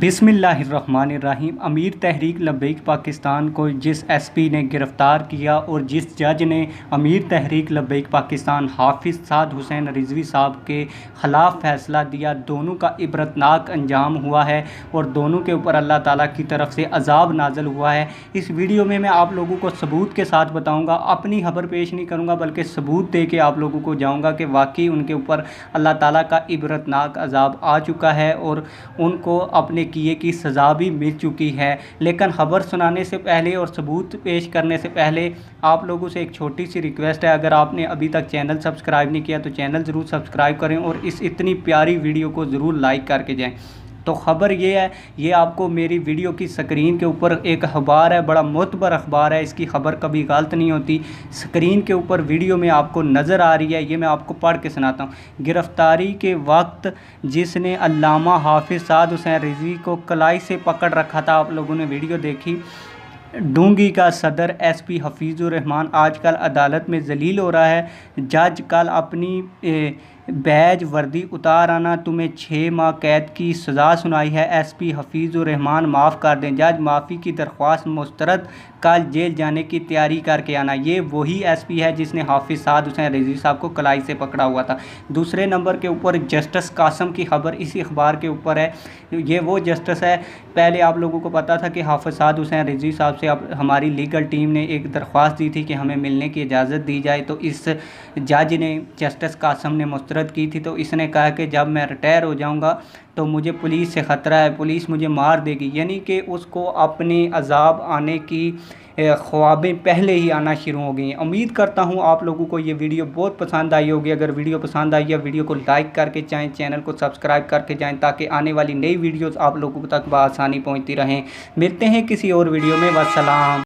बिस्मिल्लाहिर्रहमानिर्रहीम। अमीर तहरीक लब्बैक पाकिस्तान को जिस एसपी ने गिरफ़्तार किया और जिस जज ने अमीर तहरीक लब्बैक पाकिस्तान हाफिज़ साद हुसैन रिजवी साहब के ख़िलाफ़ फ़ैसला दिया, दोनों का इबरतनाक अंजाम हुआ है और दोनों के ऊपर अल्लाह ताला की तरफ से अज़ाब नाज़िल हुआ है। इस वीडियो में मैं आप लोगों को सबूत के साथ बताऊँगा, अपनी खबर पेश नहीं करूँगा बल्कि सबूत दे के आप लोगों को जाऊँगा कि वाकई उनके ऊपर अल्लाह ताला का इबरतनाक अज़ाब आ चुका है और उनको अपने किए की सज़ा भी मिल चुकी है। लेकिन ख़बर सुनाने से पहले और सबूत पेश करने से पहले आप लोगों से एक छोटी सी रिक्वेस्ट है, अगर आपने अभी तक चैनल सब्सक्राइब नहीं किया तो चैनल ज़रूर सब्सक्राइब करें और इस इतनी प्यारी वीडियो को ज़रूर लाइक करके जाएं। तो ख़बर ये है, ये आपको मेरी वीडियो की स्क्रीन के ऊपर एक अखबार है, बड़ा मोतबर अखबार है, इसकी ख़बर कभी गलत नहीं होती। स्क्रीन के ऊपर वीडियो में आपको नज़र आ रही है, ये मैं आपको पढ़ के सुनाता हूँ। गिरफ़्तारी के वक्त जिसने अल्लामा हाफिज़ साद हुसैन रिजवी को कलाई से पकड़ रखा था, आप लोगों ने वीडियो देखी। डूंगी का सदर एसपी हफीज़ुर रहमान आजकल अदालत में जलील हो रहा है। जज कल अपनी बैज वर्दी उतार आना, तुम्हें 6 माह कैद की सज़ा सुनाई है। एसपी हफीज़ुर रहमान माफ़ कर दें, जज माफ़ी की दरख्वास्त मुस्तरद, कल जेल जाने की तैयारी करके आना। ये वही एसपी है जिसने हाफिज़ साद हुसैन रिजवी साहब को कलाई से पकड़ा हुआ था। दूसरे नंबर के ऊपर जस्टिस कासम की खबर इसी अखबार के ऊपर है। ये वो जस्टिस है, पहले आप लोगों को पता था कि हाफिज़ साद हुसैन रिजवी साहब से अब हमारी लीगल टीम ने एक दरख्वास्त दी थी कि हमें मिलने की इजाज़त दी जाए, तो इस जज ने जस्टिस कासम ने मुस्तरद की थी। तो इसने कहा कि जब मैं रिटायर हो जाऊंगा तो मुझे पुलिस से ख़तरा है, पुलिस मुझे मार देगी, यानी कि उसको अपने अजाब आने की ख्वाबें पहले ही आना शुरू हो गई हैं। उम्मीद करता हूँ आप लोगों को ये वीडियो बहुत पसंद आई होगी। अगर वीडियो पसंद आई है, वीडियो को लाइक करके जाएँ, चैनल को सब्सक्राइब करके जाएँ ताकि आने वाली नई वीडियोज़ आप लोगों तक बआसानी पहुँचती रहें। मिलते हैं किसी और वीडियो में। वस्सलाम।